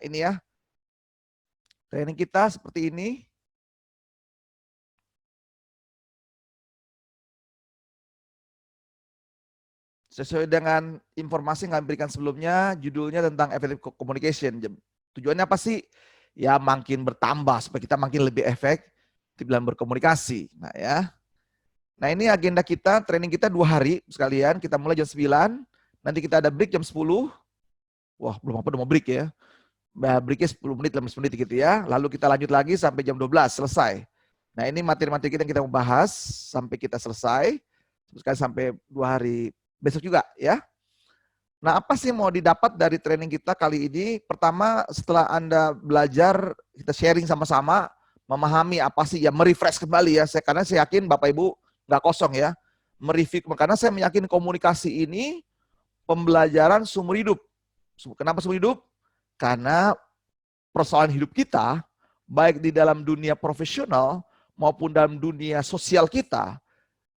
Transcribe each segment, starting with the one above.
ini ya. Training kita seperti ini. Sesuai dengan informasi yang kami berikan sebelumnya, judulnya tentang effective communication. Tujuannya apa sih? Ya makin bertambah supaya kita makin lebih efektif dalam berkomunikasi. Nah ya. Nah ini agenda kita, training kita 2 hari sekalian. Kita mulai jam 9, nanti kita ada break jam 10. Wah belum apa udah mau break ya. Breaknya 10 menit, 15 menit gitu ya. Lalu kita lanjut lagi sampai jam 12, selesai. Nah ini materi-materi kita yang kita mau bahas sampai kita selesai. Sampai 2 hari besok juga ya. Nah, apa sih mau didapat dari training kita kali ini? Pertama, setelah Anda belajar, kita sharing sama-sama, memahami apa sih, ya merefresh kembali ya. Karena saya yakin Bapak Ibu nggak kosong ya. Mereview, karena saya meyakini komunikasi ini pembelajaran seumur hidup. Kenapa seumur hidup? Karena persoalan hidup kita, baik di dalam dunia profesional maupun dalam dunia sosial kita,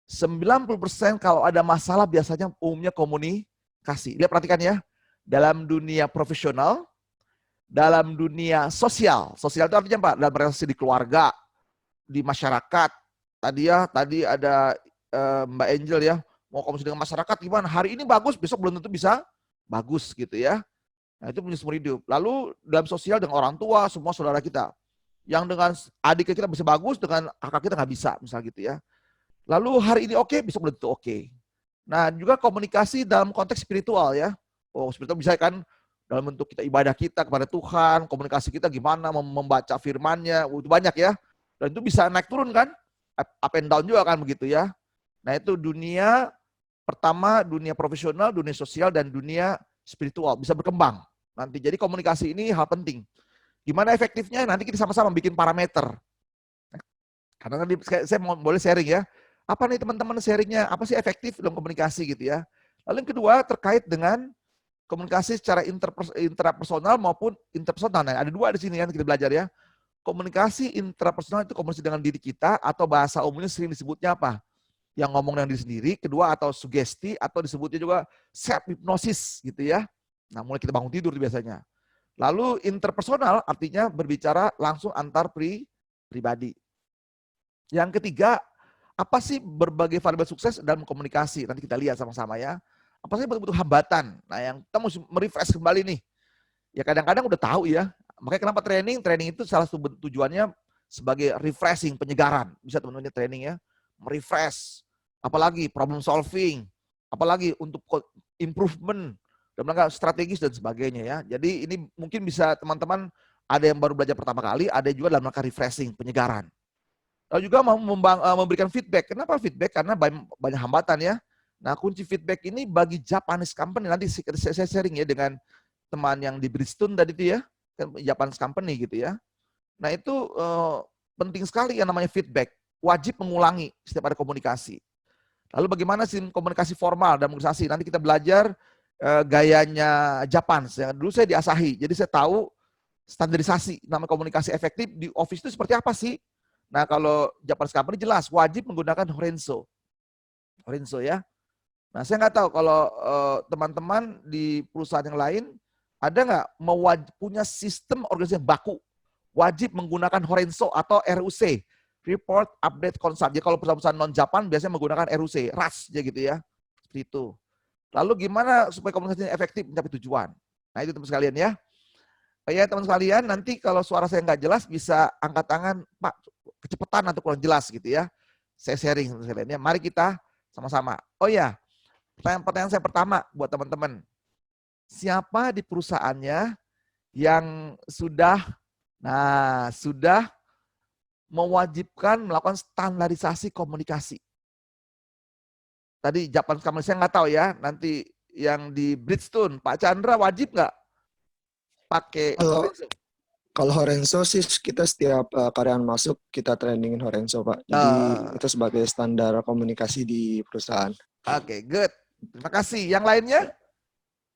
90% kalau ada masalah biasanya umumnya komunikasi. Lihat perhatikan ya, dalam dunia profesional, dalam dunia sosial. Sosial itu artinya apa? Dalam relasi di keluarga, di masyarakat. Tadi ada Mbak Angel ya, mau komunikasi dengan masyarakat gimana? Hari ini bagus, besok belum tentu bisa bagus gitu ya. Nah itu punya seumur hidup. Lalu dalam sosial dengan orang tua, semua saudara kita. Yang dengan adik kita bisa bagus, dengan kakak kita nggak bisa, misal gitu ya. Lalu hari ini oke, besok belum tentu oke. Nah, juga komunikasi dalam konteks spiritual ya. Oh, spiritual bisa kan dalam bentuk kita ibadah kita kepada Tuhan, komunikasi kita gimana membaca firman-Nya, itu banyak ya. Dan itu bisa naik turun kan? Up and down juga kan begitu ya. Nah, itu dunia pertama, dunia profesional, dunia sosial dan dunia spiritual bisa berkembang. Nanti jadi komunikasi ini hal penting. Gimana efektifnya? Nanti kita sama-sama bikin parameter. Karena tadi saya boleh sharing ya. Apa nih teman-teman sharingnya? Apa sih efektif dalam komunikasi gitu ya? Lalu yang kedua terkait dengan komunikasi secara intrapersonal maupun interpersonal. Nah, ada 2 di sini kan kita belajar ya. Komunikasi intrapersonal itu komunikasi dengan diri kita atau bahasa umumnya sering disebutnya apa? Yang ngomong dengan diri sendiri. Kedua atau sugesti atau disebutnya juga self hypnosis gitu ya. Nah, mulai kita bangun tidur biasanya. Lalu interpersonal artinya berbicara langsung antar pribadi. Yang ketiga, apa sih berbagai variabel sukses dalam komunikasi? Nanti kita lihat sama-sama ya. Apa sih bentuk hambatan? Nah, yang kita mesti merefresh kembali nih. Ya kadang-kadang udah tahu ya. Makanya kenapa training? Training itu salah satu tujuannya sebagai refreshing, penyegaran. Bisa teman-teman training ya. Merefresh. Apalagi problem solving. Apalagi untuk improvement. Dan mereka strategis dan sebagainya ya. Jadi ini mungkin bisa teman-teman ada yang baru belajar pertama kali, ada juga dalam rangka refreshing, penyegaran. Lalu juga memberikan feedback. Kenapa feedback? Karena banyak hambatan ya. Nah, kunci feedback ini bagi Japanese company, nanti saya sharing ya dengan teman yang di Bridgestone tadi itu ya, Japanese company gitu ya. Nah, itu penting sekali yang namanya feedback. Wajib mengulangi setiap ada komunikasi. Lalu bagaimana sih komunikasi formal dan komunikasi? Nanti kita belajar gayanya Japan. Dulu saya di Asahi, jadi saya tahu standarisasi nama komunikasi efektif di office itu seperti apa sih? Nah, kalau Japanese company jelas wajib menggunakan Horenso. Horenso ya. Nah, saya nggak tahu kalau teman-teman di perusahaan yang lain ada nggak punya sistem organisasi yang baku wajib menggunakan Horenso atau RUC, Report Update Consult. Jadi kalau perusahaan non Japan biasanya menggunakan RUC, RAS ya gitu ya. Seperti itu. Lalu gimana supaya komunikasinya efektif mencapai tujuan? Nah, itu teman sekalian ya. Ya teman sekalian, nanti kalau suara saya nggak jelas bisa angkat tangan, Pak, kecepatan atau kurang jelas gitu ya. Saya sharing teman sekalian ya. Mari kita sama-sama. Oh ya, pertanyaan saya pertama buat teman-teman. Siapa di perusahaannya yang sudah mewajibkan melakukan standarisasi komunikasi? Tadi Japan Company saya nggak tahu ya. Nanti yang di Bridgestone, Pak Chandra wajib nggak pakai Horenso? Kalau Horenso sih kita setiap karyawan masuk kita trainingin Horenso Pak. Jadi itu sebagai standar komunikasi di perusahaan. Oke, good. Terima kasih. Yang lainnya?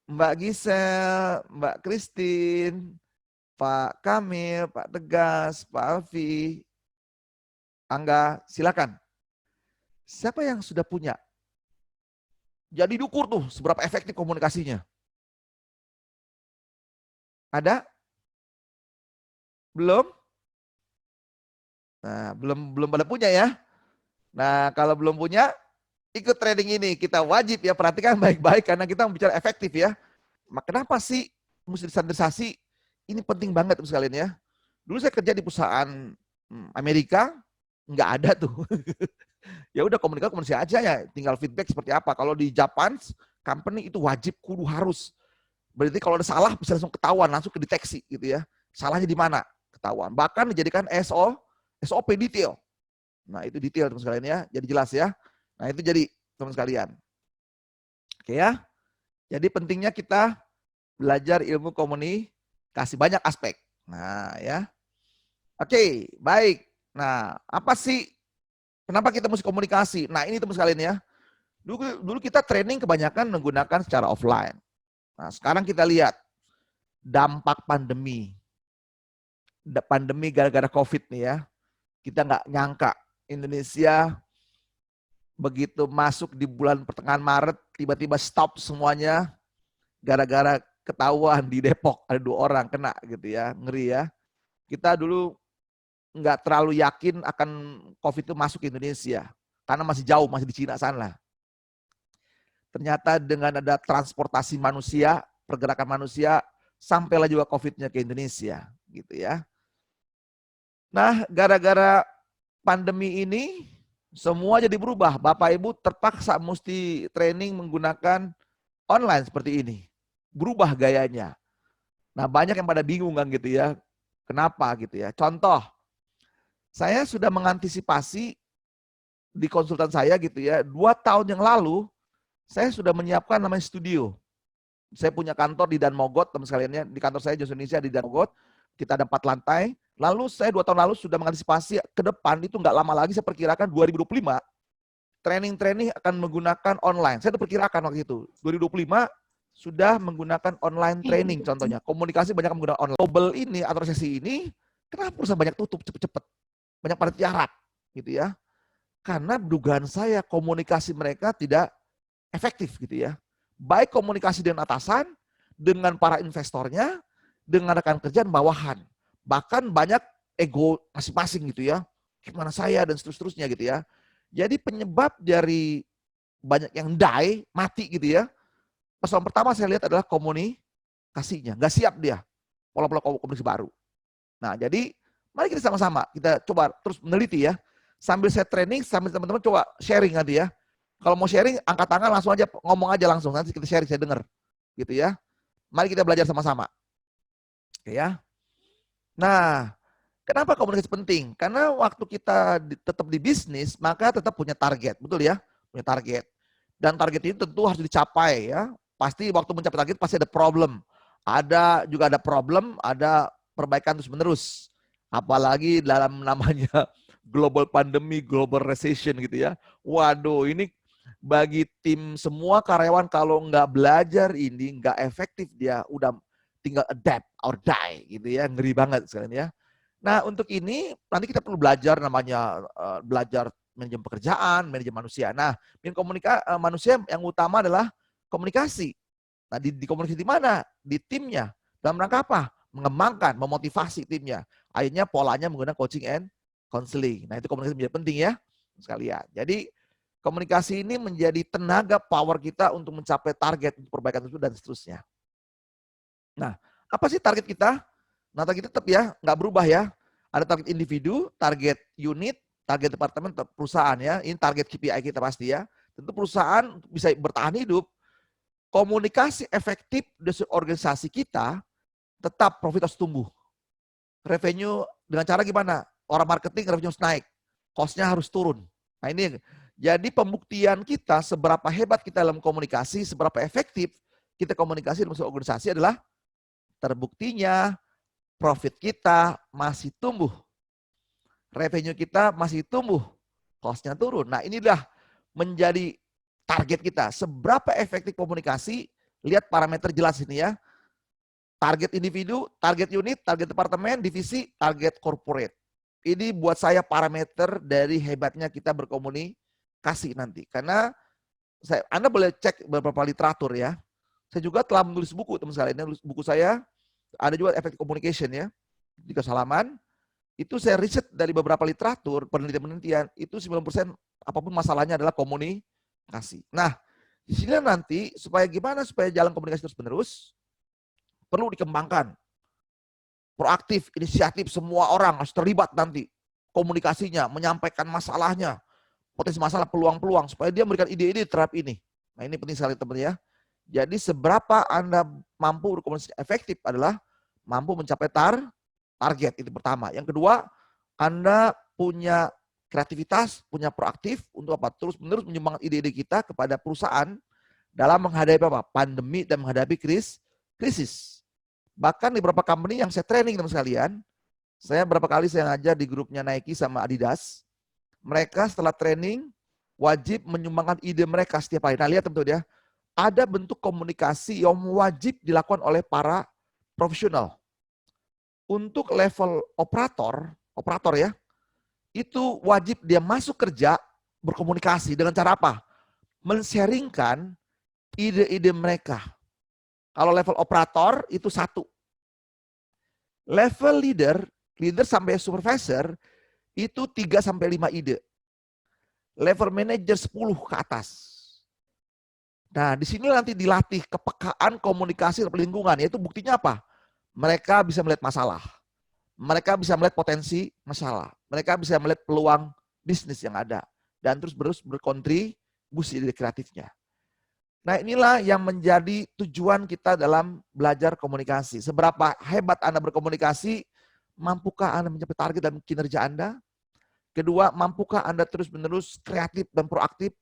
Mbak Gisel, Mbak Christine, Pak Kamil, Pak Tegas, Pak Alfi, Angga, silakan. Siapa yang sudah punya? Jadi diukur tuh seberapa efektif komunikasinya. Ada? Belum? Nah, belum pada punya ya. Nah, kalau belum punya, ikut training ini. Kita wajib ya perhatikan baik-baik karena kita bicara efektif ya. Kenapa sih mesti standarisasi? Ini penting banget sekalian ya. Dulu saya kerja di perusahaan Amerika, nggak ada tuh. Ya udah komunikasi aja ya, tinggal feedback seperti apa. Kalau di Japan, company itu wajib kudu harus. Berarti kalau ada salah bisa langsung ketahuan, langsung kedeteksi gitu ya. Salahnya di mana? Ketahuan. Bahkan dijadikan SOP detail. Nah, itu detail teman sekalian ya. Jadi jelas ya. Nah, itu jadi teman sekalian. Oke ya. Jadi pentingnya kita belajar ilmu komunikasi banyak aspek. Nah, ya. Oke, baik. Nah, apa sih kenapa kita mesti komunikasi? Nah, ini teman sekalian ya. Dulu kita training kebanyakan menggunakan secara offline. Nah, sekarang kita lihat dampak pandemi. Pandemi gara-gara COVID nih ya. Kita nggak nyangka Indonesia begitu masuk di bulan pertengahan Maret, tiba-tiba stop semuanya gara-gara ketahuan di Depok ada 2 orang kena gitu ya. Ngeri ya. Kita dulu nggak terlalu yakin akan COVID itu masuk ke Indonesia. Karena masih jauh, masih di Cina sana. Ternyata dengan ada transportasi manusia, pergerakan manusia, sampailah juga COVID-nya ke Indonesia. Gitu ya. Nah, gara-gara pandemi ini, semua jadi berubah. Bapak Ibu terpaksa mesti training menggunakan online seperti ini. Berubah gayanya. Nah, banyak yang pada bingung kan gitu ya. Kenapa gitu ya. Contoh, saya sudah mengantisipasi di konsultan saya gitu ya. 2 tahun yang lalu, saya sudah menyiapkan namanya studio. Saya punya kantor di Danmogot, teman sekalian ya. Di kantor saya Johnson Indonesia di Danmogot. Kita ada 4 lantai. Lalu saya 2 tahun lalu sudah mengantisipasi ke depan, itu nggak lama lagi saya perkirakan 2025, training-training akan menggunakan online. Saya perkirakan waktu itu, 2025 sudah menggunakan online training contohnya. Komunikasi banyak menggunakan online. Global ini atau resesi ini, kenapa perusahaan banyak tutup cepet-cepet? Banyak pada tiarap gitu ya. Karena dugaan saya komunikasi mereka tidak efektif gitu ya. Baik komunikasi dengan atasan, dengan para investornya, dengan rekan kerja dan bawahan. Bahkan banyak ego masing-masing gitu ya. Gimana saya dan seterusnya gitu ya. Jadi penyebab dari banyak yang die, mati gitu ya. Persoalan pertama saya lihat adalah komunikasinya. Nggak siap dia. Pola-pola komunikasi baru. Nah jadi mari kita sama-sama. Kita coba terus meneliti ya. Sambil saya training, sambil teman-teman coba sharing nanti ya. Kalau mau sharing, angkat tangan langsung aja, ngomong aja langsung. Nanti kita sharing, saya dengar. Gitu ya. Mari kita belajar sama-sama. Oke ya. Nah, kenapa komunikasi penting? Karena waktu kita tetap di bisnis, maka tetap punya target, betul ya? Punya target. Dan target ini tentu harus dicapai ya. Pasti waktu mencapai target pasti ada problem. Juga ada problem, ada perbaikan terus-menerus. Apalagi dalam namanya global pandemi, global recession gitu ya. Waduh, ini bagi tim semua karyawan kalau nggak belajar ini, nggak efektif dia, udah tinggal adapt or die gitu ya, ngeri banget sekalian ya. Nah untuk ini nanti kita perlu belajar namanya belajar manajemen pekerjaan, manajemen manusia. Nah manusia yang utama adalah komunikasi. Nah di komunikasi di mana? Di timnya. Dalam rangka apa? Mengembangkan, memotivasi timnya. Akhirnya polanya menggunakan coaching and counseling. Nah itu komunikasi menjadi penting ya sekalian. Jadi komunikasi ini menjadi tenaga power kita untuk mencapai target, untuk perbaikan tersebut dan seterusnya. Nah, apa sih target kita? Nah, target tetap ya, nggak berubah ya. Ada target individu, target unit, target departemen, perusahaan ya. Ini target KPI kita pasti ya. Tentu perusahaan bisa bertahan hidup. Komunikasi efektif dari organisasi kita, tetap profit harus tumbuh. Revenue dengan cara gimana? Orang marketing revenue harus naik. Cost-nya harus turun. Nah ini, jadi pembuktian kita seberapa hebat kita dalam komunikasi, seberapa efektif kita komunikasi dalam sebuah organisasi adalah terbuktinya profit kita masih tumbuh. Revenue kita masih tumbuh. Cost-nya turun. Nah inilah menjadi target kita. Seberapa efektif komunikasi, lihat parameter jelas ini ya. Target individu, target unit, target departemen, divisi, target corporate. Ini buat saya parameter dari hebatnya kita berkomunikasi nanti. Karena Anda boleh cek beberapa literatur ya. Saya juga telah menulis buku teman sekalian. Buku saya ada juga effective communication ya. di halaman, itu saya riset dari beberapa literatur, penelitian-penelitian, itu 90% apapun masalahnya adalah komunikasi. Nah, di sini nanti supaya gimana supaya jalan komunikasi terus-menerus, perlu dikembangkan. Proaktif, inisiatif, semua orang harus terlibat nanti. Komunikasinya, menyampaikan masalahnya, potensi masalah, peluang-peluang, supaya dia memberikan ide-ide terhadap ini. Nah ini penting sekali teman-teman ya. Jadi seberapa Anda mampu berkomunikasi efektif adalah mampu mencapai target, itu pertama. Yang kedua, Anda punya kreativitas, punya proaktif untuk apa? Terus-menerus menyumbangkan ide-ide kita kepada perusahaan dalam menghadapi apa? Pandemi dan menghadapi krisis. Bahkan di beberapa company yang saya training teman sekalian, saya berapa kali saya ngajar di grupnya Nike sama Adidas, mereka setelah training wajib menyumbangkan ide mereka setiap hari. Nah lihat teman-teman ya, ada bentuk komunikasi yang wajib dilakukan oleh para profesional. Untuk level operator ya, itu wajib dia masuk kerja berkomunikasi dengan cara apa? Men-sharingkan ide-ide mereka. Kalau level operator itu 1. Level leader sampai supervisor itu 3 sampai 5 ide. Level manager 10 ke atas. Nah, di sini nanti dilatih kepekaan komunikasi lingkungan, yaitu buktinya apa? Mereka bisa melihat masalah. Mereka bisa melihat potensi masalah. Mereka bisa melihat peluang bisnis yang ada dan terus berkontribusi dari kreatifnya. Nah, inilah yang menjadi tujuan kita dalam belajar komunikasi. Seberapa hebat Anda berkomunikasi, mampukah Anda mencapai target dan kinerja Anda? Kedua, mampukah Anda terus-menerus kreatif dan proaktif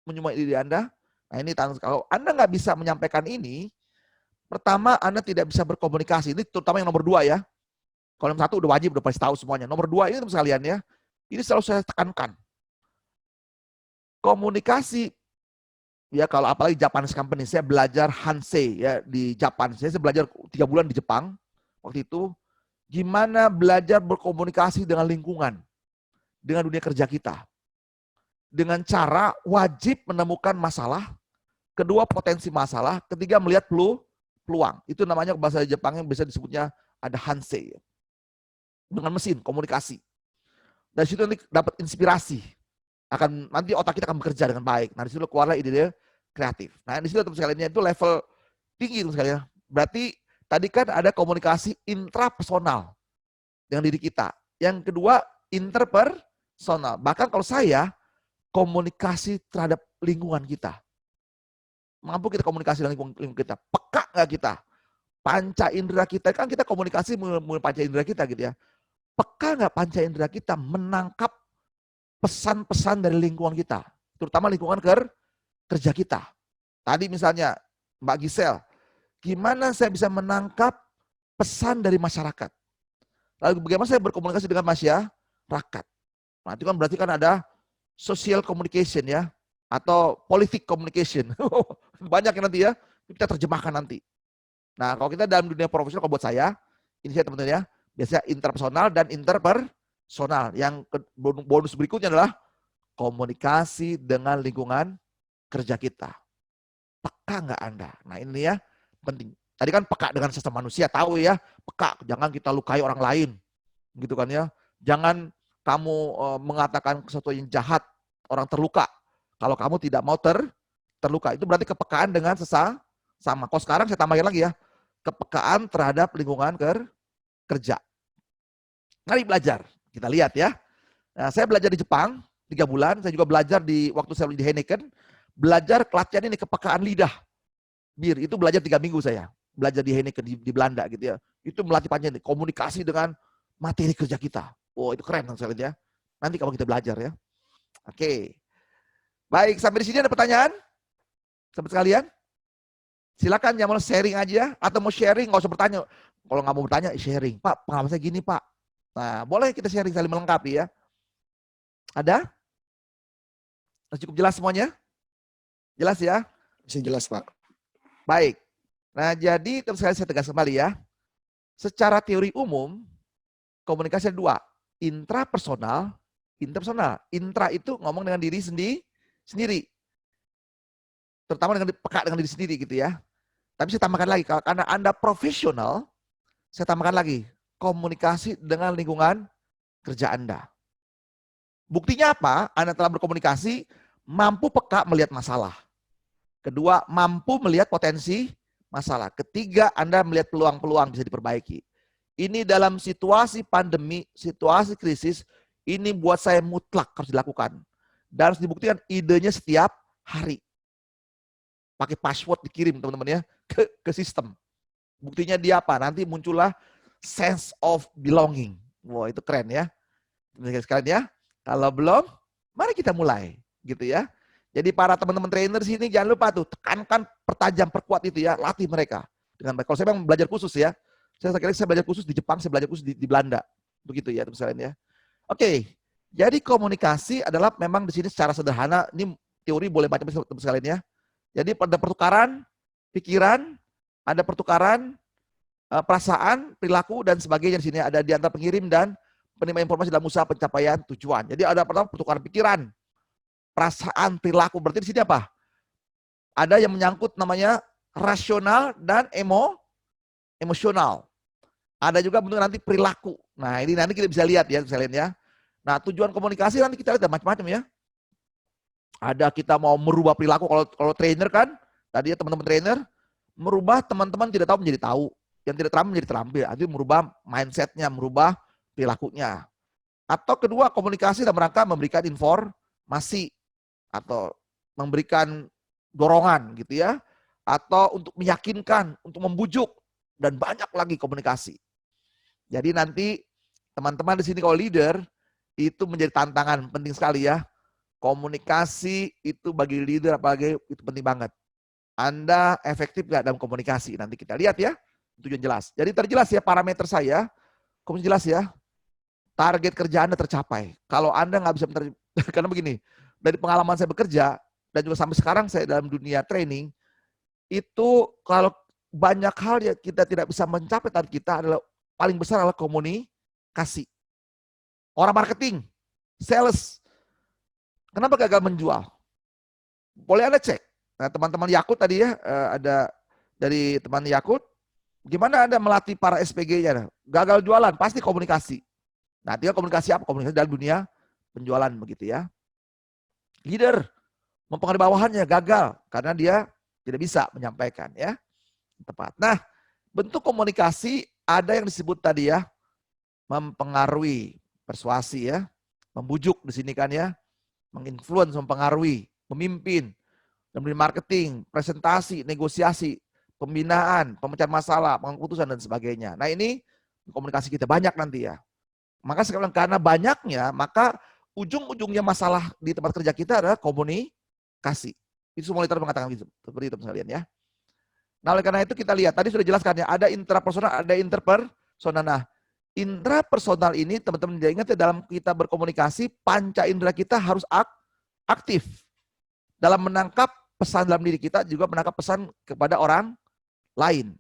menyumbang ide Anda? Nah, ini kalau Anda nggak bisa menyampaikan ini, pertama Anda tidak bisa berkomunikasi. Ini terutama yang nomor 2 ya. Kalau yang 1 udah wajib, udah pasti tahu semuanya. Nomor 2 ini teman sekalian ya, ini selalu saya tekankan. Komunikasi, ya kalau apalagi Japanese company, saya belajar Hansei ya di Jepang. Saya belajar 3 bulan di Jepang. Waktu itu, gimana belajar berkomunikasi dengan lingkungan, dengan dunia kerja kita. Dengan cara wajib menemukan masalah, kedua potensi masalah, ketiga melihat peluang. Itu namanya bahasa Jepang yang bisa disebutnya ada Hansei. Dengan mesin komunikasi. Dari situ nanti dapat inspirasi. Nanti otak kita akan bekerja dengan baik. Nah, di situ keluarlah ide-ide kreatif. Nah, di situ teman sekalian itu level tinggi teman sekalian. Berarti tadi kan ada komunikasi intrapersonal dengan diri kita. Yang kedua interpersonal. Bahkan kalau saya komunikasi terhadap lingkungan kita. Mampu kita komunikasi dengan lingkungan kita. Peka nggak kita? Panca indera kita, kan kita komunikasi melalui panca indera kita gitu ya. Peka nggak panca indera kita menangkap pesan-pesan dari lingkungan kita, terutama lingkungan kerja kita. Tadi misalnya Mbak Gisel, gimana saya bisa menangkap pesan dari masyarakat? Lalu bagaimana saya berkomunikasi dengan masyarakat? Nah itu kan berarti kan ada social communication ya, atau politik communication. Banyak ya nanti ya, kita terjemahkan nanti. Nah kalau kita dalam dunia profesional, kalau buat saya, ini saya teman-teman ya, biasanya interpersonal dan interpersonal. Yang bonus berikutnya adalah komunikasi dengan lingkungan kerja kita. Peka nggak Anda? Nah ini ya penting. Tadi kan peka dengan sesama manusia, tahu ya, peka, jangan kita lukai orang lain. Gitu kan ya. Jangan kamu mengatakan sesuatu yang jahat, orang terluka. Kalau kamu tidak mau terluka, itu berarti kepekaan dengan sesama. Kalau sekarang saya tambahin lagi ya, kepekaan terhadap lingkungan kerja. Mari belajar, kita lihat ya. Nah, saya belajar di Jepang 3 bulan, saya juga belajar di waktu saya di Heineken, belajar pelatihan ini kepekaan lidah. Bir, itu belajar 3 minggu saya. Belajar di Heineken di Belanda gitu ya. Itu melatih panjang komunikasi dengan materi kerja kita. Oh, itu keren sekali ya. Nanti kalau kita belajar ya. Oke. Baik, sampai di sini ada pertanyaan? Sahabat sekalian? Silakan yang mau sharing aja atau mau sharing nggak usah bertanya. Kalau nggak mau bertanya, sharing. Pak, pengalaman saya gini, Pak. Nah, boleh kita sharing saling melengkapi ya. Ada? Cukup jelas semuanya? Jelas ya? Bisa jelas, Pak. Baik. Nah, jadi terus saya tegas kembali ya. Secara teori umum, komunikasi ada 2. Intrapersonal, interpersonal. Intra itu ngomong dengan diri sendiri. Terutama dengan peka dengan diri sendiri gitu ya. Tapi saya tambahkan lagi, karena Anda profesional, saya tambahkan lagi. komunikasi dengan lingkungan kerja Anda. Buktinya apa? Anda telah berkomunikasi, mampu peka melihat masalah. Kedua, mampu melihat potensi masalah. Ketiga, Anda melihat peluang-peluang bisa diperbaiki. Ini dalam situasi pandemi, situasi krisis, ini buat saya mutlak harus dilakukan. Dan harus dibuktikan idenya setiap hari. Pakai password dikirim teman-teman ya ke sistem. Buktinya dia apa? Nanti muncullah sense of belonging. Wah, itu keren ya. Teman-teman sekalian ya. Kalau belum, mari kita mulai, gitu ya. Jadi para teman-teman trainer sini jangan lupa tuh tekankan, pertajam, perkuat itu ya, latih mereka dengan baik. Kalau saya memang belajar khusus ya, saya belajar khusus di Jepang, saya belajar khusus di Belanda, begitu ya teman sekalian ya. Oke, jadi komunikasi adalah memang di sini secara sederhana, ini teori boleh baca teman sekalian ya. Jadi ada pertukaran pikiran, ada pertukaran perasaan, perilaku dan sebagainya di sini ada di antara pengirim dan penerima informasi dalam usaha pencapaian tujuan. Jadi ada pertama pertukaran pikiran, perasaan, perilaku. Berarti di sini apa? Ada yang menyangkut namanya rasional dan emosional. Ada juga bentuk nanti perilaku. Nah, ini nanti kita bisa lihat ya, sekalian ya. Nah, tujuan komunikasi nanti kita lihat macam-macam ya. Ada kita mau merubah perilaku, kalau trainer kan, tadi ya teman-teman trainer, merubah teman-teman tidak tahu menjadi tahu, yang tidak terampil menjadi terampil. Artinya merubah mindsetnya, merubah perilakunya. Atau kedua, komunikasi dalam rangka memberikan informasi atau memberikan dorongan gitu ya, atau untuk meyakinkan, untuk membujuk, dan banyak lagi komunikasi. Jadi nanti teman-teman di sini kalau leader itu menjadi tantangan penting sekali ya. Komunikasi itu bagi leader apalagi itu penting banget. Anda efektif nggak dalam komunikasi? Nanti kita lihat ya. Tujuan jelas. Jadi terjelas ya parameter saya. Komunikasi jelas ya. Target kerja Anda tercapai. Kalau Anda nggak bisa, karena begini, dari pengalaman saya bekerja, dan juga sampai sekarang saya dalam dunia training, itu kalau banyak hal yang kita tidak bisa mencapai target kita adalah paling besar adalah komunikasi. Orang marketing, sales, kenapa gagal menjual? Boleh Anda cek. Nah, teman-teman Yakut tadi ya, ada dari teman Yakut, gimana Anda melatih para SPG-nya? Gagal jualan, pasti komunikasi. Nah, tinggal komunikasi apa? Komunikasi dalam dunia penjualan begitu ya. Leader mempengaruhi bawahannya gagal karena dia tidak bisa menyampaikan ya. Tepat. Nah, bentuk komunikasi ada yang disebut tadi ya, mempengaruhi, persuasi ya, membujuk di sini kan ya, menginfluence, mempengaruhi, memimpin, memberi marketing, presentasi, negosiasi, pembinaan, pemecahan masalah, pengutusan dan sebagainya. Nah, ini komunikasi kita banyak nanti ya. Maka sekarang karena banyaknya, maka ujung-ujungnya masalah di tempat kerja kita adalah komunikasi. Itu semua liter mengatakan gitu, seperti itu sekalian ya. Nah, oleh karena itu kita lihat, tadi sudah jelaskan ya, ada intrapersonal, ada interpersonal. Nah, intrapersonal ini teman-teman ingat ya, dalam kita berkomunikasi, panca indera kita harus aktif. Dalam menangkap pesan dalam diri kita, juga menangkap pesan kepada orang lain.